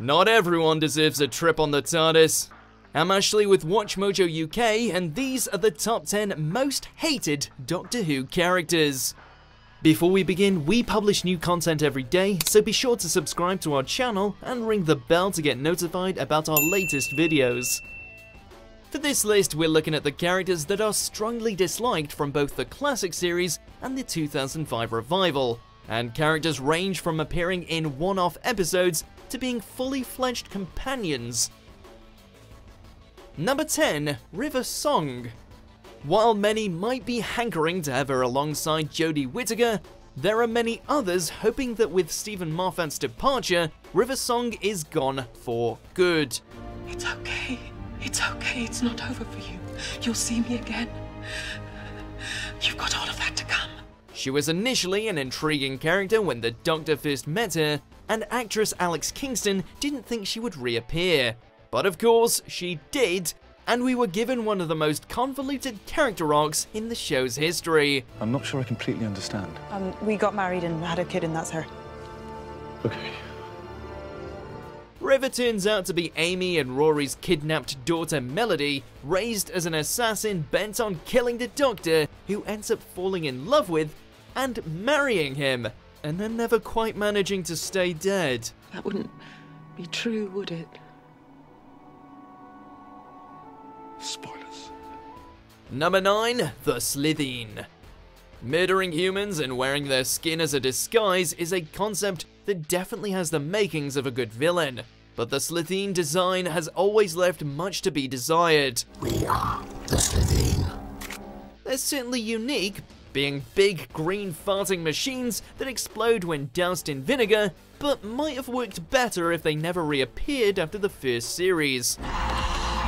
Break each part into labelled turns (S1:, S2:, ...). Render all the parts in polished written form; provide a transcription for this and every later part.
S1: Not everyone deserves a trip on the TARDIS. I'm Ashley with WatchMojo UK, and these are the top 10 most hated Doctor Who characters. Before we begin, we publish new content every day, so be sure to subscribe to our channel and ring the bell to get notified about our latest videos. For this list, we're looking at the characters that are strongly disliked from both the classic series and the 2005 revival, and characters range from appearing in one-off episodes to being fully fledged companions. Number 10. River Song. While many might be hankering to have her alongside Jodie Whittaker, there are many others hoping that with Stephen Moffat's departure, River Song is gone for good.
S2: It's okay. It's okay. It's not over for you. You'll see me again. You've got all of that to come.
S1: She was initially an intriguing character when the Doctor first met her, and actress Alex Kingston didn't think she would reappear. But of course, she did, and we were given one of the most convoluted character arcs in the show's history.
S3: I'm not sure I completely understand.
S4: We got married and had a kid, and that's her.
S3: Okay.
S1: River turns out to be Amy and Rory's kidnapped daughter Melody, raised as an assassin bent on killing the Doctor, who ends up falling in love with and marrying him, and then never quite managing to stay dead.
S2: That wouldn't be true, would it?
S3: Spoilers.
S1: Number 9. The Slitheen. Murdering humans and wearing their skin as a disguise is a concept that definitely has the makings of a good villain, but the Slitheen design has always left much to be desired.
S5: We are the Slitheen.
S1: They're certainly unique, being big green farting machines that explode when doused in vinegar, but might have worked better if they never reappeared after the first series.
S3: Out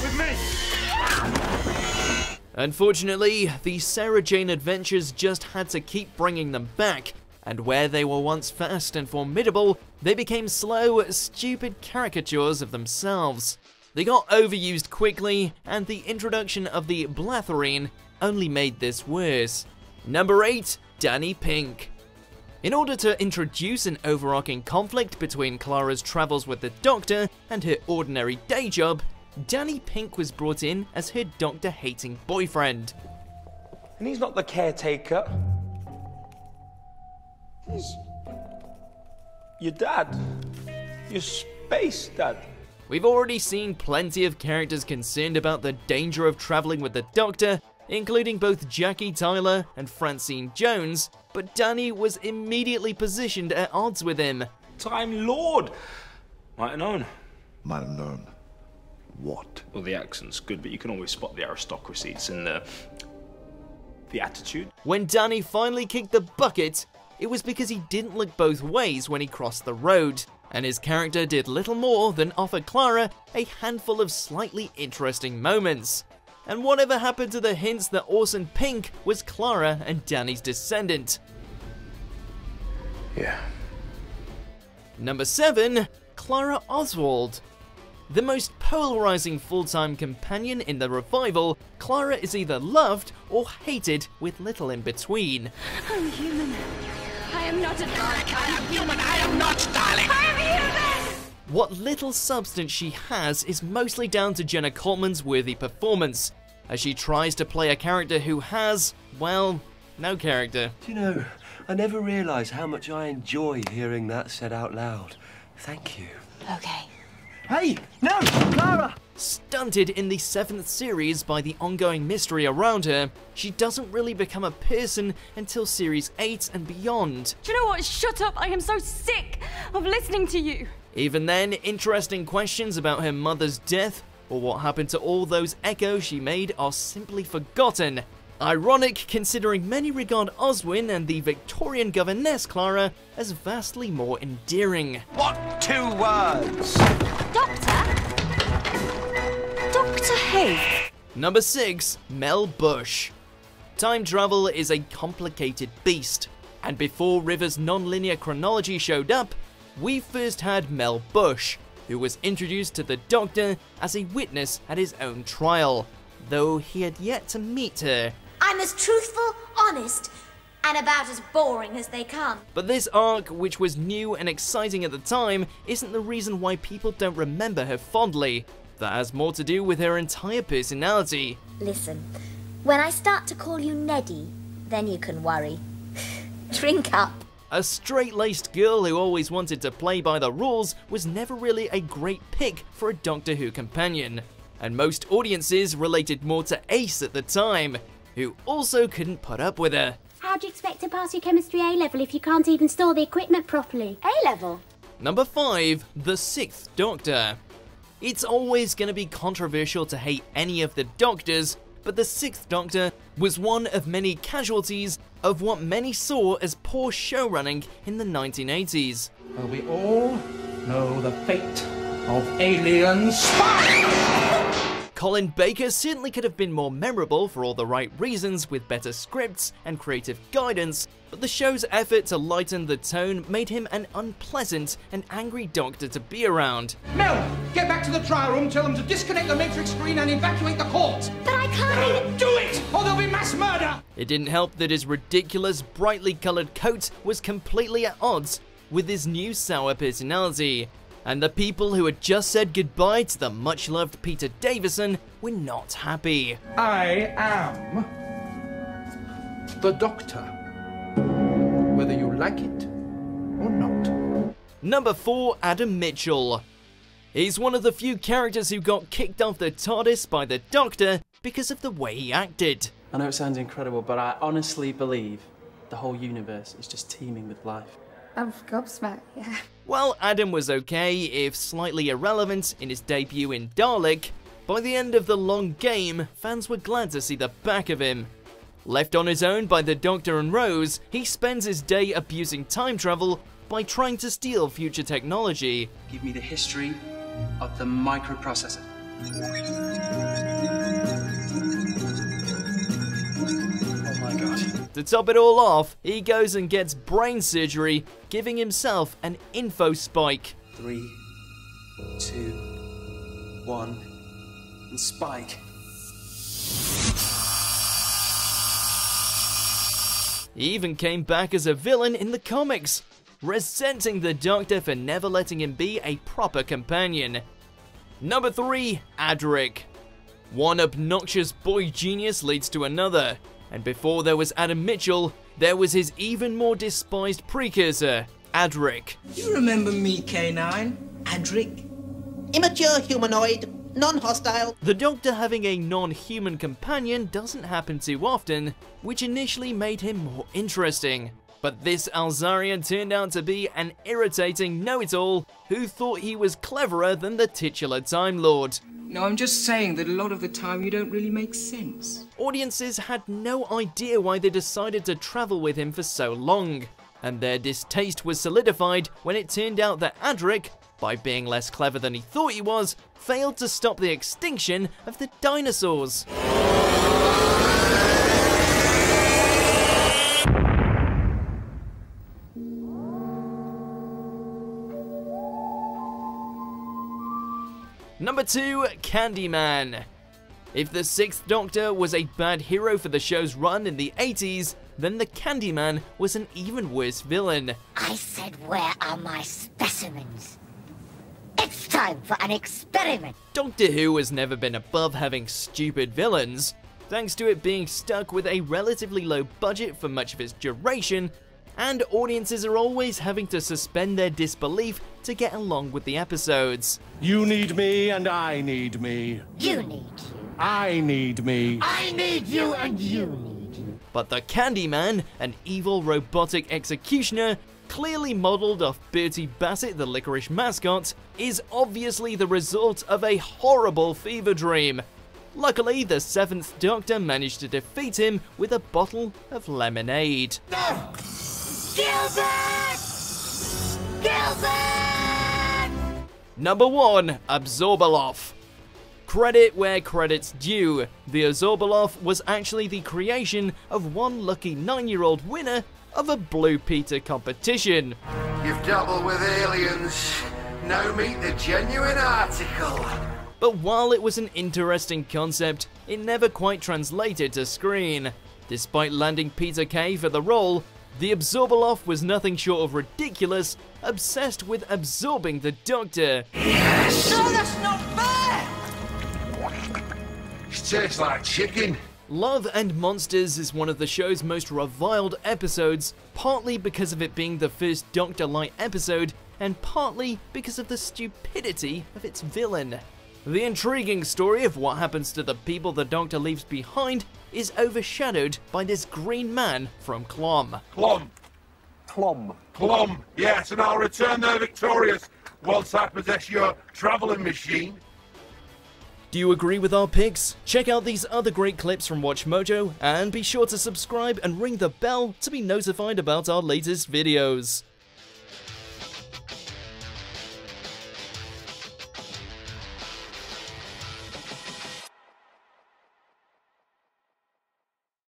S3: with me!
S1: Unfortunately, the Sarah Jane adventures just had to keep bringing them back, and where they were once fast and formidable, they became slow, stupid caricatures of themselves. They got overused quickly, and the introduction of the Blatherine only made this worse. Number 8. Danny Pink. In order to introduce an overarching conflict between Clara's travels with the Doctor and her ordinary day job, Danny Pink was brought in as her Doctor-hating boyfriend.
S6: And he's not the caretaker. He's your dad. Your space dad.
S1: We've already seen plenty of characters concerned about the danger of traveling with the Doctor, including both Jackie Tyler and Francine Jones, but Danny was immediately positioned at odds with him.
S6: Time Lord. Might have known.
S5: Might have known. What?
S6: Well, the accent's good, but you can always spot the aristocracy. It's in the attitude.
S1: When Danny finally kicked the bucket, it was because he didn't look both ways when he crossed the road, and his character did little more than offer Clara a handful of slightly interesting moments. And whatever happened to the hints that Orson Pink was Clara and Danny's descendant?
S5: Yeah.
S1: Number 7. Clara Oswald. The most polarizing full-time companion in the revival, Clara is either loved or hated with little in between.
S7: I'm human. I am not a Dalek. I am human. I am not Dalek. I am human!
S1: What little substance she has is mostly down to Jenna Coleman's worthy performance, as she tries to play a character who has, well, no character.
S8: Do you know, I never realised how much I enjoy hearing that said out loud. Thank you.
S7: Okay.
S8: Hey! No! Clara!
S1: Stunted in the 7th series by the ongoing mystery around her, she doesn't really become a person until series 8 and beyond.
S7: Do you know what? Shut up! I am so sick of listening to you!
S1: Even then, interesting questions about her mother's death or what happened to all those echoes she made are simply forgotten. Ironic, considering many regard Oswin and the Victorian governess Clara as vastly more endearing.
S8: What 2 words?
S7: Doctor? Doctor who?
S1: Number 6. Mel Bush. Time travel is a complicated beast, and before River's non-linear chronology showed up, we first had Mel Bush, who was introduced to the Doctor as a witness at his own trial, though he had yet to meet her.
S9: I'm as truthful, honest,
S7: and about as boring as they come.
S1: But this arc, which was new and exciting at the time, isn't the reason why people don't remember her fondly. That has more to do with her entire personality.
S7: Listen, when I start to call you Neddy, then you can worry. Drink up.
S1: A straight-laced girl who always wanted to play by the rules was never really a great pick for a Doctor Who companion. And most audiences related more to Ace at the time, who also couldn't put up with her.
S9: How do you expect to pass your chemistry A-level if you can't even store the equipment properly? A-level?
S1: Number 5, the 6th Doctor. It's always going to be controversial to hate any of the Doctors, but the 6th Doctor was one of many casualties of what many saw as poor showrunning in the 1980s.
S10: Well, we all know the fate of alien spies!
S1: Colin Baker certainly could have been more memorable for all the right reasons with better scripts and creative guidance, but the show's effort to lighten the tone made him an unpleasant and angry Doctor to be around.
S10: Mel, get back to the trial room, tell them to disconnect the matrix screen and evacuate the court!
S9: But I can't even...
S10: Do it, or there'll be mass murder!
S1: It didn't help that his ridiculous, brightly coloured coat was completely at odds with his new sour personality. And the people who had just said goodbye to the much-loved Peter Davison were not happy.
S10: I am the Doctor, whether you like it or not.
S1: Number 4, Adam Mitchell. He's one of the few characters who got kicked off the TARDIS by the Doctor because of the way he acted.
S11: I know it sounds incredible, but I honestly believe the whole universe is just teeming with life.
S9: I'm gobsmacked, yeah.
S1: While Adam was okay, if slightly irrelevant, in his debut in Dalek, by the end of the long game, fans were glad to see the back of him. Left on his own by the Doctor and Rose, he spends his day abusing time travel by trying to steal future technology.
S11: Give me the history of the microprocessor. Oh my god.
S1: To top it all off, he goes and gets brain surgery, giving himself an info spike.
S11: 3, 2, 1, and spike.
S1: He even came back as a villain in the comics, resenting the Doctor for never letting him be a proper companion. Number 3, Adric. One obnoxious boy genius leads to another, and before there was Adam Mitchell, there was his even more despised precursor, Adric.
S12: You remember me, K9? Adric? Immature humanoid, non-hostile.
S1: The Doctor having a non-human companion doesn't happen too often, which initially made him more interesting. But this Alzarian turned out to be an irritating know-it-all who thought he was cleverer than the titular Time Lord.
S12: No, I'm just saying that a lot of the time you don't really make sense.
S1: Audiences had no idea why they decided to travel with him for so long, and their distaste was solidified when it turned out that Adric, by being less clever than he thought he was, failed to stop the extinction of the dinosaurs. Number 2, Kandyman. If the 6th Doctor was a bad hero for the show's run in the 80s, then the Kandyman was an even worse villain.
S13: I said, where are my specimens? It's time for an experiment.
S1: Doctor Who has never been above having stupid villains, thanks to it being stuck with a relatively low budget for much of its duration, and audiences are always having to suspend their disbelief to get along with the episodes.
S3: You need me and I need me.
S13: You need you.
S3: I need me.
S13: I need you and you need you.
S1: But the Kandyman, an evil robotic executioner, clearly modelled off Bertie Bassett the licorice mascot, is obviously the result of a horrible fever dream. Luckily, the 7th Doctor managed to defeat him with a bottle of lemonade.
S13: No! Gilbert! Gilbert!
S1: Number 1, Abzorbaloff. Credit where credit's due, the Abzorbaloff was actually the creation of one lucky 9-year-old winner of a Blue Peter competition.
S5: You've doubled with aliens. Now meet the genuine article.
S1: But while it was an interesting concept, it never quite translated to screen. Despite landing Peter Kay for the role, the Abzorbaloff was nothing short of ridiculous, obsessed with absorbing the Doctor.
S5: Yes! No, that's not fair! It tastes like chicken.
S1: Love and Monsters is one of the show's most reviled episodes, partly because of it being the first Doctor-like episode, and partly because of the stupidity of its villain. The intriguing story of what happens to the people the Doctor leaves behind is overshadowed by this green man from Clom.
S5: Clom. Yes, and I'll return there victorious once I possess your travelling machine.
S1: Do you agree with our picks? Check out these other great clips from WatchMojo, and be sure to subscribe and ring the bell to be notified about our latest videos.